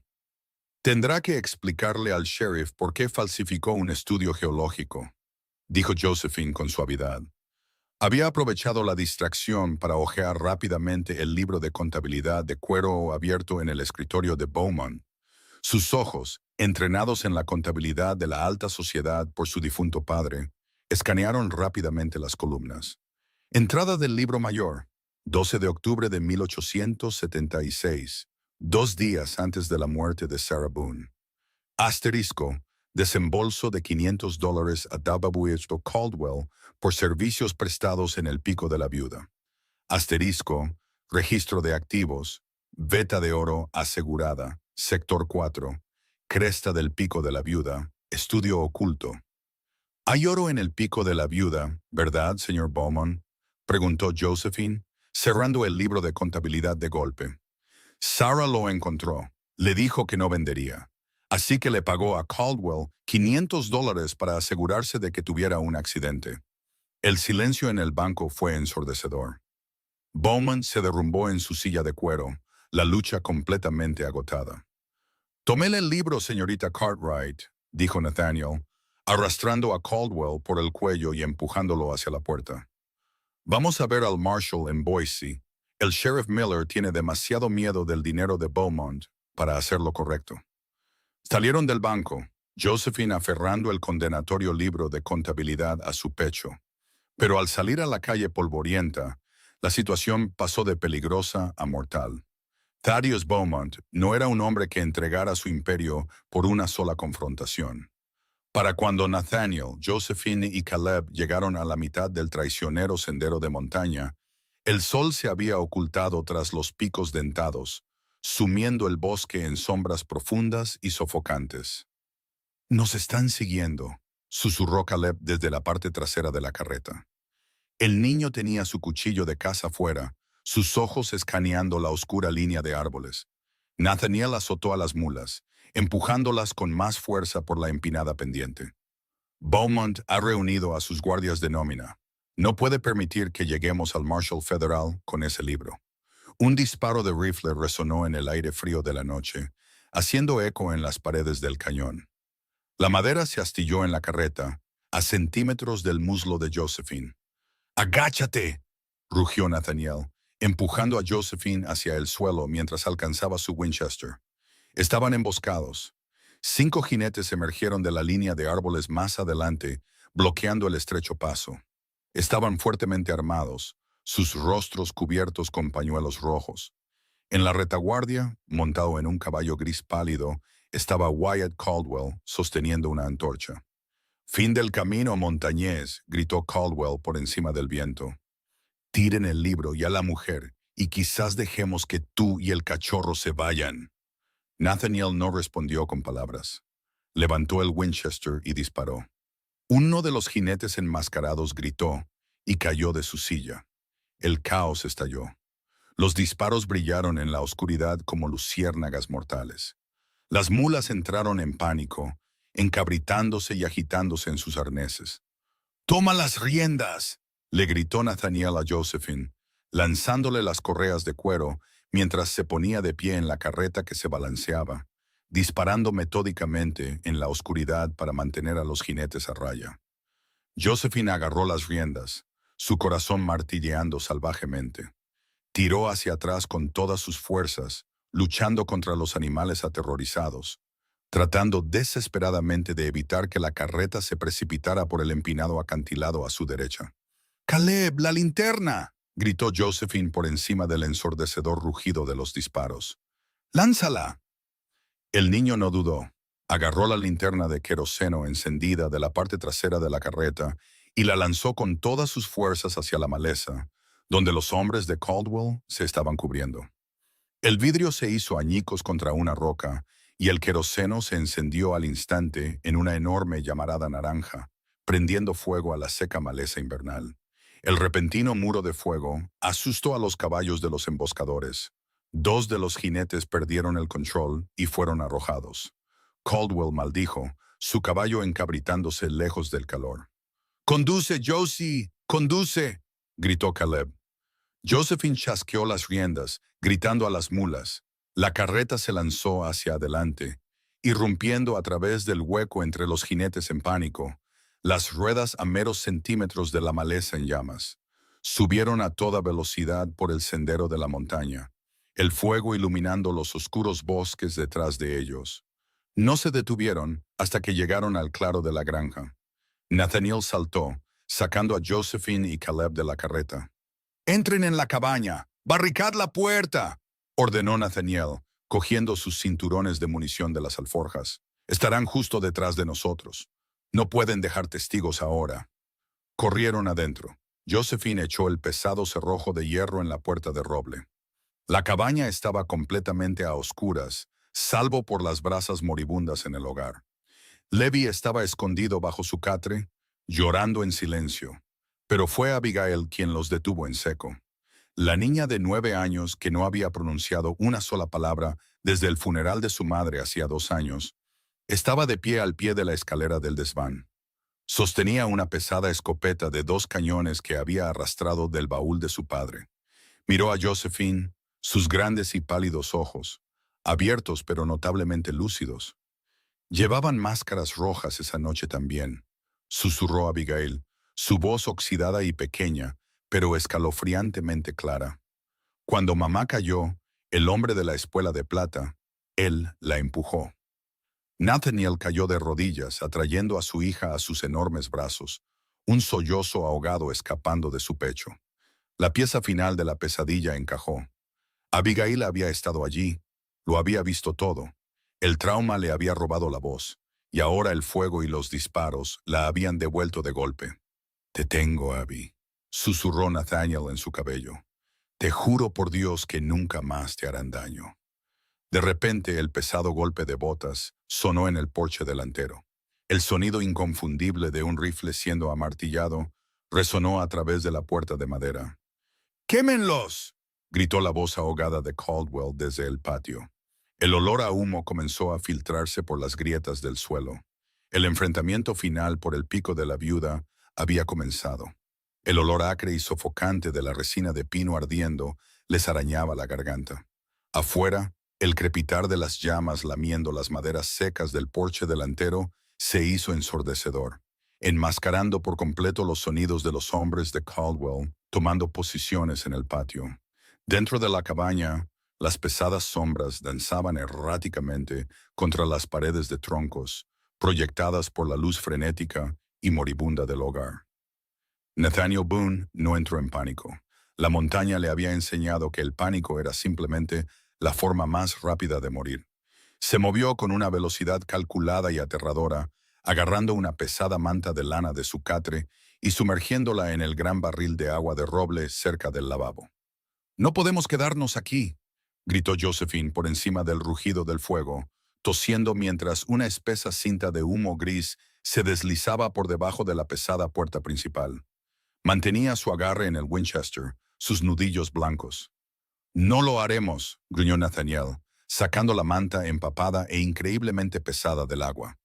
«Tendrá que explicarle al sheriff por qué falsificó un estudio geológico». dijo Josephine con suavidad. Había aprovechado la distracción para hojear rápidamente el libro de contabilidad de cuero abierto en el escritorio de Beaumont. Sus ojos, entrenados en la contabilidad de la alta sociedad por su difunto padre, escanearon rápidamente las columnas. Entrada del libro mayor, 12 de octubre de 1876, 2 días antes de la muerte de Sarah Boone. Asterisco, desembolso de $500 a W. Caldwell por servicios prestados en el Pico de la Viuda. Asterisco, registro de activos, veta de oro asegurada, sector 4, cresta del Pico de la Viuda, estudio oculto. «Hay oro en el Pico de la Viuda, ¿verdad, señor Beaumont?», preguntó Josephine, cerrando el libro de contabilidad de golpe. Sarah lo encontró. Le dijo que no vendería. Así que le pagó a Caldwell $500 para asegurarse de que tuviera un accidente. El silencio en el banco fue ensordecedor. Beaumont se derrumbó en su silla de cuero, la lucha completamente agotada. «Tómele el libro, señorita Cartwright», dijo Nathaniel, arrastrando a Caldwell por el cuello y empujándolo hacia la puerta. «Vamos a ver al Marshal en Boise. El Sheriff Miller tiene demasiado miedo del dinero de Beaumont para hacer lo correcto». Salieron del banco, Josephine aferrando el condenatorio libro de contabilidad a su pecho. Pero al salir a la calle polvorienta, la situación pasó de peligrosa a mortal. Thaddeus Beaumont no era un hombre que entregara su imperio por una sola confrontación. Para cuando Nathaniel, Josephine y Caleb llegaron a la mitad del traicionero sendero de montaña, el sol se había ocultado tras los picos dentados, sumiendo el bosque en sombras profundas y sofocantes. «Nos están siguiendo», susurró Caleb desde la parte trasera de la carreta. El niño tenía su cuchillo de caza fuera, sus ojos escaneando la oscura línea de árboles. Nathaniel azotó a las mulas, empujándolas con más fuerza por la empinada pendiente. «Beaumont ha reunido a sus guardias de nómina. No puede permitir que lleguemos al Marshal Federal con ese libro». Un disparo de rifle resonó en el aire frío de la noche, haciendo eco en las paredes del cañón. La madera se astilló en la carreta, a centímetros del muslo de Josephine. «¡Agáchate!», rugió Nathaniel, empujando a Josephine hacia el suelo mientras alcanzaba su Winchester. Estaban emboscados. 5 jinetes emergieron de la línea de árboles más adelante, bloqueando el estrecho paso. Estaban fuertemente armados, sus rostros cubiertos con pañuelos rojos. En la retaguardia, montado en un caballo gris pálido, estaba Wyatt Caldwell sosteniendo una antorcha. «Fin del camino, montañés», gritó Caldwell por encima del viento. «Tiren el libro y a la mujer, y quizás dejemos que tú y el cachorro se vayan». Nathaniel no respondió con palabras. Levantó el Winchester y disparó. Uno de los jinetes enmascarados gritó y cayó de su silla. El caos estalló. Los disparos brillaron en la oscuridad como luciérnagas mortales. Las mulas entraron en pánico, encabritándose y agitándose en sus arneses. «¡Toma las riendas!», le gritó Nathaniel a Josephine, lanzándole las correas de cuero mientras se ponía de pie en la carreta que se balanceaba, disparando metódicamente en la oscuridad para mantener a los jinetes a raya. Josephine agarró las riendas, su corazón martilleando salvajemente. Tiró hacia atrás con todas sus fuerzas, luchando contra los animales aterrorizados, tratando desesperadamente de evitar que la carreta se precipitara por el empinado acantilado a su derecha. «¡Caleb, la linterna!», gritó Josephine por encima del ensordecedor rugido de los disparos. «¡Lánzala!». El niño no dudó. Agarró la linterna de queroseno encendida de la parte trasera de la carreta y la lanzó con todas sus fuerzas hacia la maleza, donde los hombres de Caldwell se estaban cubriendo. El vidrio se hizo añicos contra una roca y el queroseno se encendió al instante en una enorme llamarada naranja, prendiendo fuego a la seca maleza invernal. El repentino muro de fuego asustó a los caballos de los emboscadores. 2 de los jinetes perdieron el control y fueron arrojados. Caldwell maldijo, su caballo encabritándose lejos del calor. «¡Conduce, Josie! ¡Conduce!», gritó Caleb. Josephine chasqueó las riendas, gritando a las mulas. La carreta se lanzó hacia adelante, irrumpiendo a través del hueco entre los jinetes en pánico. las ruedas a meros centímetros de la maleza en llamas. Subieron a toda velocidad por el sendero de la montaña, el fuego iluminando los oscuros bosques detrás de ellos. No se detuvieron hasta que llegaron al claro de la granja. Nathaniel saltó, sacando a Josephine y Caleb de la carreta. «¡Entren en la cabaña! ¡Barricad la puerta!», ordenó Nathaniel, cogiendo sus cinturones de munición de las alforjas. «Estarán justo detrás de nosotros. No pueden dejar testigos ahora». Corrieron adentro. Josephine echó el pesado cerrojo de hierro en la puerta de roble. La cabaña estaba completamente a oscuras, salvo por las brasas moribundas en el hogar. Levi estaba escondido bajo su catre, llorando en silencio, pero fue Abigail quien los detuvo en seco. La niña de 9 años, que no había pronunciado una sola palabra desde el funeral de su madre hacía 2 años, estaba de pie al pie de la escalera del desván. Sostenía una pesada escopeta de 2 cañones que había arrastrado del baúl de su padre. Miró a Josephine, sus grandes y pálidos ojos, abiertos pero notablemente lúcidos. «Llevaban máscaras rojas esa noche también», susurró Abigail, su voz oxidada y pequeña, pero escalofriantemente clara. «Cuando mamá cayó, el hombre de la espuela de plata, él la empujó». Nathaniel cayó de rodillas, atrayendo a su hija a sus enormes brazos, un sollozo ahogado escapando de su pecho. La pieza final de la pesadilla encajó. Abigail había estado allí, lo había visto todo. El trauma le había robado la voz, y ahora el fuego y los disparos la habían devuelto de golpe. «Te tengo, Abby», susurró Nathaniel en su cabello. «Te juro por Dios que nunca más te harán daño». De repente, el pesado golpe de botas sonó en el porche delantero. El sonido inconfundible de un rifle siendo amartillado resonó a través de la puerta de madera. «¡Quémenlos!», gritó la voz ahogada de Caldwell desde el patio. El olor a humo comenzó a filtrarse por las grietas del suelo. El enfrentamiento final por el pico de la viuda había comenzado. El olor acre y sofocante de la resina de pino ardiendo les arañaba la garganta. Afuera, el crepitar de las llamas lamiendo las maderas secas del porche delantero se hizo ensordecedor, enmascarando por completo los sonidos de los hombres de Caldwell tomando posiciones en el patio. Dentro de la cabaña, las pesadas sombras danzaban erráticamente contra las paredes de troncos, proyectadas por la luz frenética y moribunda del hogar. Nathaniel Boone no entró en pánico. La montaña le había enseñado que el pánico era simplemente la forma más rápida de morir. Se movió con una velocidad calculada y aterradora, agarrando una pesada manta de lana de su catre y sumergiéndola en el gran barril de agua de roble cerca del lavabo. «No podemos quedarnos aquí», gritó Josephine por encima del rugido del fuego, tosiendo mientras una espesa cinta de humo gris se deslizaba por debajo de la pesada puerta principal. Mantenía su agarre en el Winchester, sus nudillos blancos. «No lo haremos», gruñó Nathaniel, sacando la manta empapada e increíblemente pesada del agua.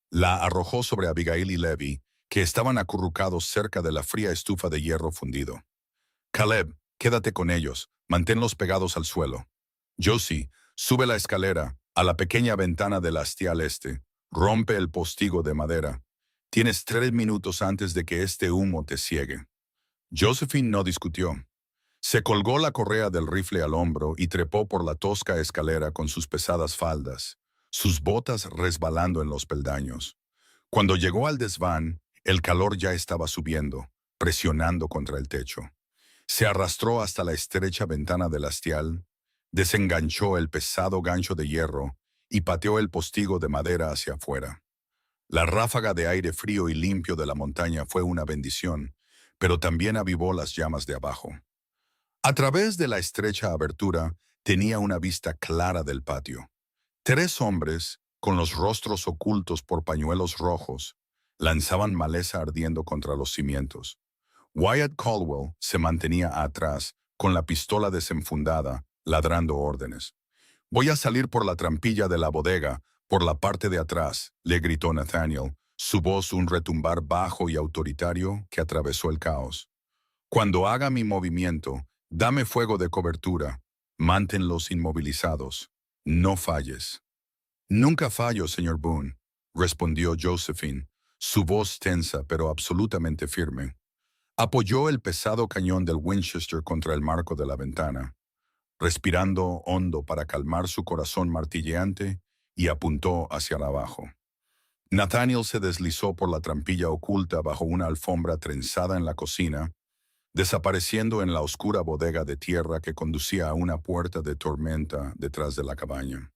La arrojó sobre Abigail y Levi, que estaban acurrucados cerca de la fría estufa de hierro fundido. «Caleb, quédate con ellos, manténlos pegados al suelo. Josie, sube la escalera a la pequeña ventana del hastial este, rompe el postigo de madera. Tienes 3 minutos antes de que este humo te ciegue». Josephine no discutió. Se colgó la correa del rifle al hombro y trepó por la tosca escalera con sus pesadas faldas, sus botas resbalando en los peldaños. Cuando llegó al desván, el calor ya estaba subiendo, presionando contra el techo. Se arrastró hasta la estrecha ventana del hastial, desenganchó el pesado gancho de hierro y pateó el postigo de madera hacia afuera. La ráfaga de aire frío y limpio de la montaña fue una bendición, pero también avivó las llamas de abajo. A través de la estrecha abertura tenía una vista clara del patio. 3 hombres, con los rostros ocultos por pañuelos rojos, lanzaban maleza ardiendo contra los cimientos. Wyatt Caldwell se mantenía atrás, con la pistola desenfundada, ladrando órdenes. «Voy a salir por la trampilla de la bodega, por la parte de atrás», le gritó Nathaniel, su voz un retumbar bajo y autoritario que atravesó el caos. «Cuando haga mi movimiento, dame fuego de cobertura. Manténlos inmovilizados. No falles». «Nunca fallo, señor Boone», respondió Josephine, Su voz tensa pero absolutamente firme. Apoyó el pesado cañón del Winchester contra el marco de la ventana, respirando hondo para calmar su corazón martilleante, y apuntó hacia abajo. Nathaniel se deslizó por la trampilla oculta bajo una alfombra trenzada en la cocina, desapareciendo en la oscura bodega de tierra que conducía a una puerta de tormenta detrás de la cabaña.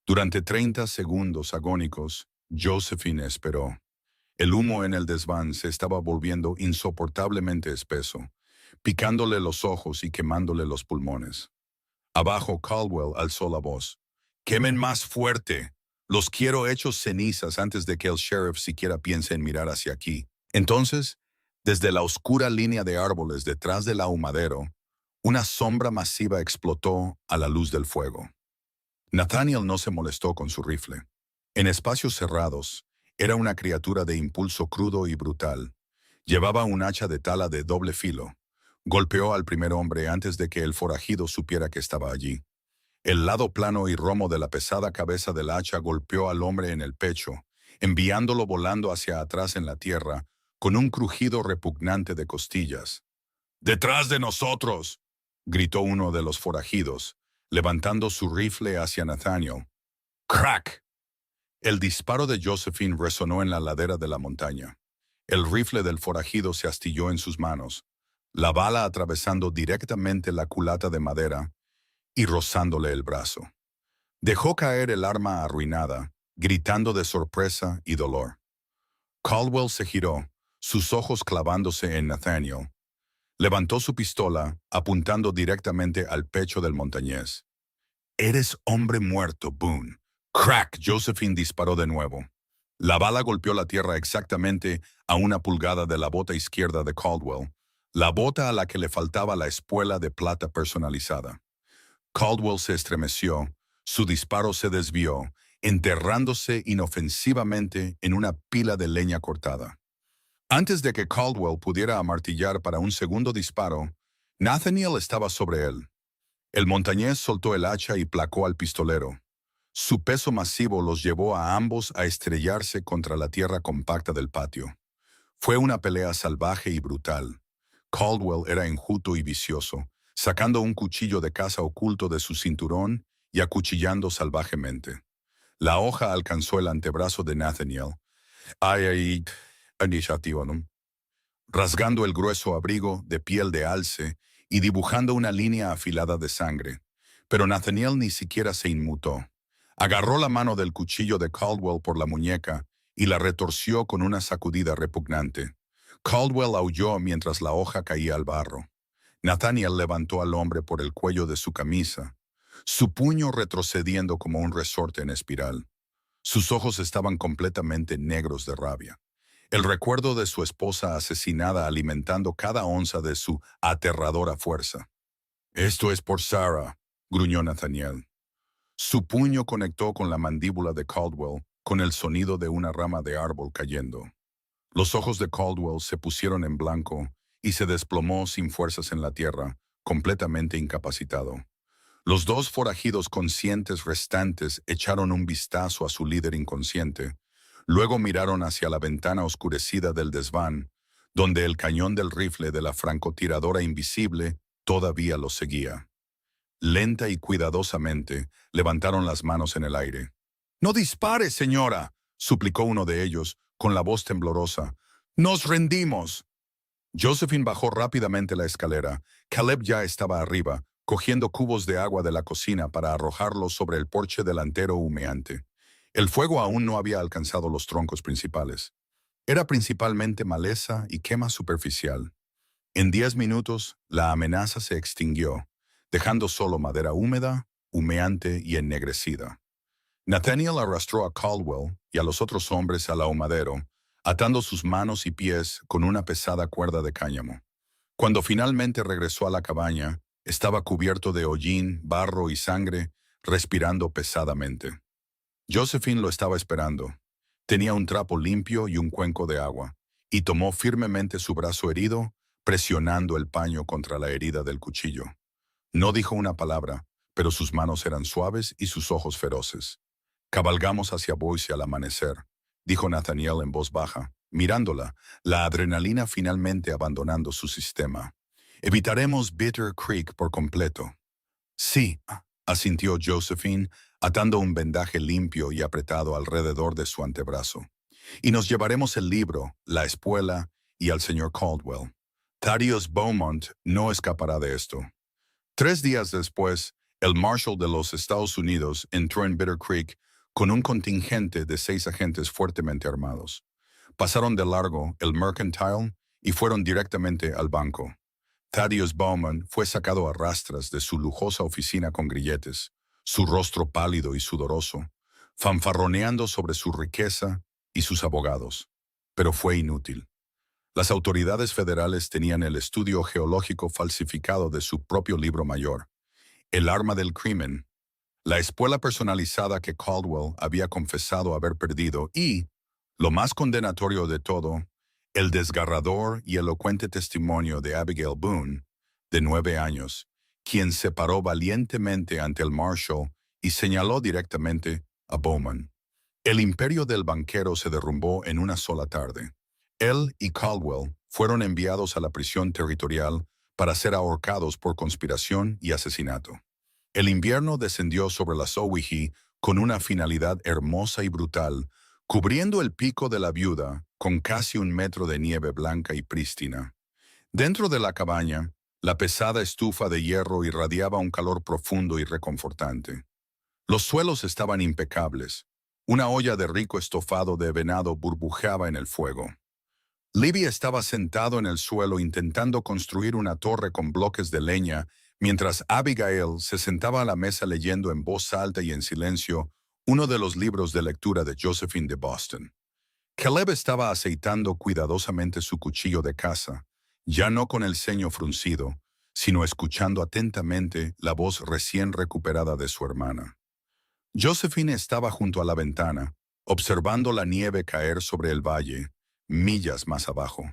Durante 30 segundos agónicos, Josephine esperó. El humo en el desván se estaba volviendo insoportablemente espeso, picándole los ojos y quemándole los pulmones. Abajo, Caldwell alzó la voz. «¡Quemen más fuerte! Los quiero hechos cenizas antes de que el sheriff siquiera piense en mirar hacia aquí». Entonces, desde la oscura línea de árboles detrás del ahumadero, una sombra masiva explotó a la luz del fuego. Nathaniel no se molestó con su rifle. En espacios cerrados, era una criatura de impulso crudo y brutal. Llevaba un hacha de tala de doble filo. Golpeó al primer hombre antes de que el forajido supiera que estaba allí. El lado plano y romo de la pesada cabeza del hacha golpeó al hombre en el pecho, enviándolo volando hacia atrás en la tierra, con un crujido repugnante de costillas. «¡Detrás de nosotros!», gritó uno de los forajidos, levantando su rifle hacia Nathaniel. ¡Crack! El disparo de Josephine resonó en la ladera de la montaña. El rifle del forajido se astilló en sus manos, la bala atravesando directamente la culata de madera y rozándole el brazo. Dejó caer el arma arruinada, gritando de sorpresa y dolor. Caldwell se giró, sus ojos clavándose en Nathaniel. Levantó su pistola, apuntando directamente al pecho del montañés. «Eres hombre muerto, Boone». ¡Crack! Josephine disparó de nuevo. La bala golpeó la tierra exactamente a una pulgada de la bota izquierda de Caldwell, la bota a la que le faltaba la espuela de plata personalizada. Caldwell se estremeció, su disparo se desvió, enterrándose inofensivamente en una pila de leña cortada. Antes de que Caldwell pudiera amartillar para un segundo disparo, Nathaniel estaba sobre él. El montañés soltó el hacha y placó al pistolero. Su peso masivo los llevó a ambos a estrellarse contra la tierra compacta del patio. Fue una pelea salvaje y brutal. Caldwell era enjuto y vicioso, sacando un cuchillo de caza oculto de su cinturón y acuchillando salvajemente. La hoja alcanzó el antebrazo de Nathaniel. Ay, iniciativa, ¿no? Rasgando el grueso abrigo de piel de alce y dibujando una línea afilada de sangre. Pero Nathaniel ni siquiera se inmutó. Agarró la mano del cuchillo de Caldwell por la muñeca y la retorció con una sacudida repugnante. Caldwell aulló mientras la hoja caía al barro. Nathaniel levantó al hombre por el cuello de su camisa, su puño retrocediendo como un resorte en espiral. Sus ojos estaban completamente negros de rabia. El recuerdo de su esposa asesinada alimentando cada onza de su aterradora fuerza. «Esto es por Sarah», gruñó Nathaniel. Su puño conectó con la mandíbula de Caldwell con el sonido de una rama de árbol cayendo. Los ojos de Caldwell se pusieron en blanco y se desplomó sin fuerzas en la tierra, completamente incapacitado. Los dos forajidos conscientes restantes echaron un vistazo a su líder inconsciente. Luego miraron hacia la ventana oscurecida del desván, donde el cañón del rifle de la francotiradora invisible todavía los seguía. Lenta y cuidadosamente, levantaron las manos en el aire. «¡No dispare, señora!», suplicó uno de ellos, con la voz temblorosa. «¡Nos rendimos!». Josephine bajó rápidamente la escalera. Caleb ya estaba arriba, cogiendo cubos de agua de la cocina para arrojarlos sobre el porche delantero humeante. El fuego aún no había alcanzado los troncos principales. Era principalmente maleza y quema superficial. En 10 minutos, la amenaza se extinguió, dejando solo madera húmeda, humeante y ennegrecida. Nathaniel arrastró a Caldwell y a los otros hombres al ahumadero, atando sus manos y pies con una pesada cuerda de cáñamo. Cuando finalmente regresó a la cabaña, estaba cubierto de hollín, barro y sangre, respirando pesadamente. Josephine lo estaba esperando. Tenía un trapo limpio y un cuenco de agua, y tomó firmemente su brazo herido, presionando el paño contra la herida del cuchillo. No dijo una palabra, pero sus manos eran suaves y sus ojos feroces. «Cabalgamos hacia Boise al amanecer», dijo Nathaniel en voz baja, mirándola, la adrenalina finalmente abandonando su sistema. Evitaremos Bitter Creek por completo. Sí, asintió Josephine, atando un vendaje limpio y apretado alrededor de su antebrazo. Y nos llevaremos el libro, la espuela y al señor Caldwell. Thaddeus Beaumont no escapará de esto. 3 días después, el Marshal de los Estados Unidos entró en Bitter Creek con un contingente de 6 agentes fuertemente armados. Pasaron de largo el Mercantile y fueron directamente al banco. Thaddeus Bowman fue sacado a rastras de su lujosa oficina con grilletes, su rostro pálido y sudoroso, fanfarroneando sobre su riqueza y sus abogados. Pero fue inútil. Las autoridades federales tenían el estudio geológico falsificado de su propio libro mayor, El arma del crimen, la espuela personalizada que Caldwell había confesado haber perdido y, lo más condenatorio de todo, el desgarrador y elocuente testimonio de Abigail Boone, de 9 años, quien se paró valientemente ante el Marshal y señaló directamente a Bowman. El imperio del banquero se derrumbó en una sola tarde. Él y Caldwell fueron enviados a la prisión territorial para ser ahorcados por conspiración y asesinato. El invierno descendió sobre la Sowehi con una finalidad hermosa y brutal, cubriendo el pico de la viuda con casi 1 metro de nieve blanca y prístina. Dentro de la cabaña, la pesada estufa de hierro irradiaba un calor profundo y reconfortante. Los suelos estaban impecables. Una olla de rico estofado de venado burbujeaba en el fuego. Libby estaba sentado en el suelo intentando construir una torre con bloques de leña, mientras Abigail se sentaba a la mesa leyendo en voz alta y en silencio uno de los libros de lectura de Josephine de Boston. Caleb estaba aceitando cuidadosamente su cuchillo de caza, ya no con el ceño fruncido, sino escuchando atentamente la voz recién recuperada de su hermana. Josephine estaba junto a la ventana, observando la nieve caer sobre el valle, millas más abajo.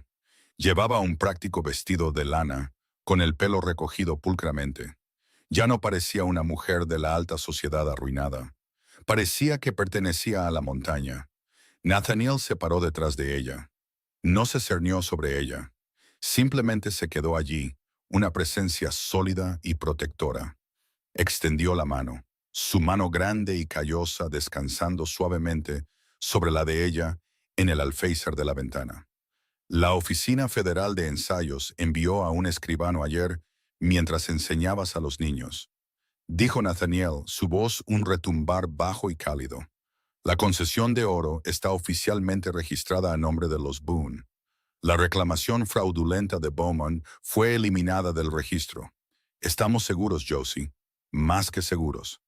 Llevaba un práctico vestido de lana, con el pelo recogido pulcramente. Ya no parecía una mujer de la alta sociedad arruinada. Parecía que pertenecía a la montaña. Nathaniel se paró detrás de ella. No se cernió sobre ella. Simplemente se quedó allí, una presencia sólida y protectora. Extendió la mano, su mano grande y callosa descansando suavemente sobre la de ella en el alféizar de la ventana. La Oficina Federal de Ensayos envió a un escribano ayer mientras enseñabas a los niños. Dijo Nathaniel, su voz un retumbar bajo y cálido. La concesión de oro está oficialmente registrada a nombre de los Boone. La reclamación fraudulenta de Bowman fue eliminada del registro. Estamos seguros, Josie. Más que seguros.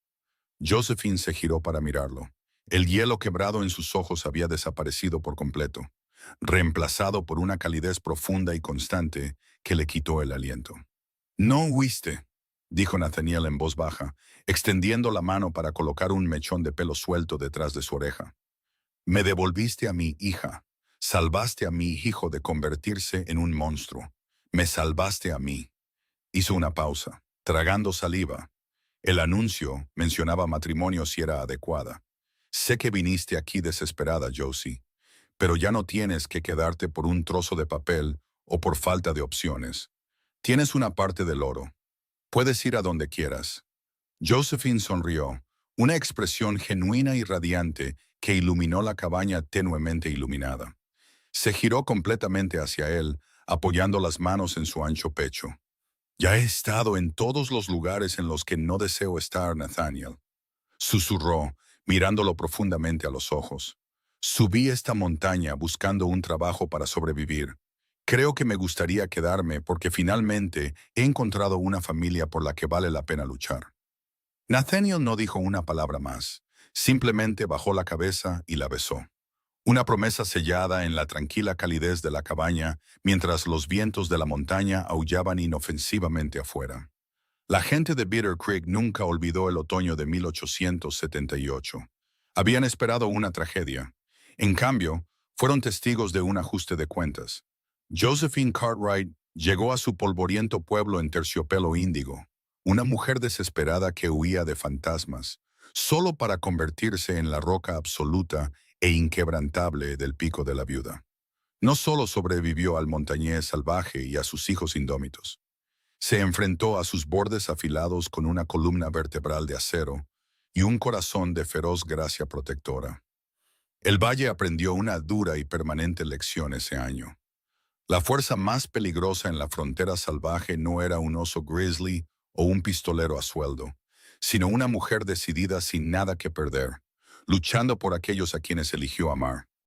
Josephine se giró para mirarlo. El hielo quebrado en sus ojos había desaparecido por completo, reemplazado por una calidez profunda y constante que le quitó el aliento. «No huiste», dijo Nathaniel en voz baja, extendiendo la mano para colocar un mechón de pelo suelto detrás de su oreja. «Me devolviste a mi hija. Salvaste a mi hijo de convertirse en un monstruo. Me salvaste a mí». Hizo una pausa, tragando saliva. El anuncio mencionaba matrimonio si era adecuada. «Sé que viniste aquí desesperada, Josie, pero ya no tienes que quedarte por un trozo de papel o por falta de opciones. Tienes una parte del oro. Puedes ir a donde quieras». Josephine sonrió, una expresión genuina y radiante que iluminó la cabaña tenuemente iluminada. Se giró completamente hacia él, apoyando las manos en su ancho pecho. «Ya he estado en todos los lugares en los que no deseo estar, Nathaniel», susurró, mirándolo profundamente a los ojos. «Subí esta montaña buscando un trabajo para sobrevivir. Creo que me gustaría quedarme porque finalmente he encontrado una familia por la que vale la pena luchar». Nathaniel no dijo una palabra más, simplemente bajó la cabeza y la besó. Una promesa sellada en la tranquila calidez de la cabaña mientras los vientos de la montaña aullaban inofensivamente afuera. La gente de Bitter Creek nunca olvidó el otoño de 1878. Habían esperado una tragedia. En cambio, fueron testigos de un ajuste de cuentas. Josephine Cartwright llegó a su polvoriento pueblo en terciopelo índigo, una mujer desesperada que huía de fantasmas, solo para convertirse en la roca absoluta e inquebrantable del pico de la viuda. No solo sobrevivió al montañés salvaje y a sus hijos indómitos, se enfrentó a sus bordes afilados con una columna vertebral de acero y un corazón de feroz gracia protectora. El valle aprendió una dura y permanente lección ese año. La fuerza más peligrosa en la frontera salvaje no era un oso grizzly o un pistolero a sueldo, sino una mujer decidida sin nada que perder, luchando por aquellos a quienes eligió amar.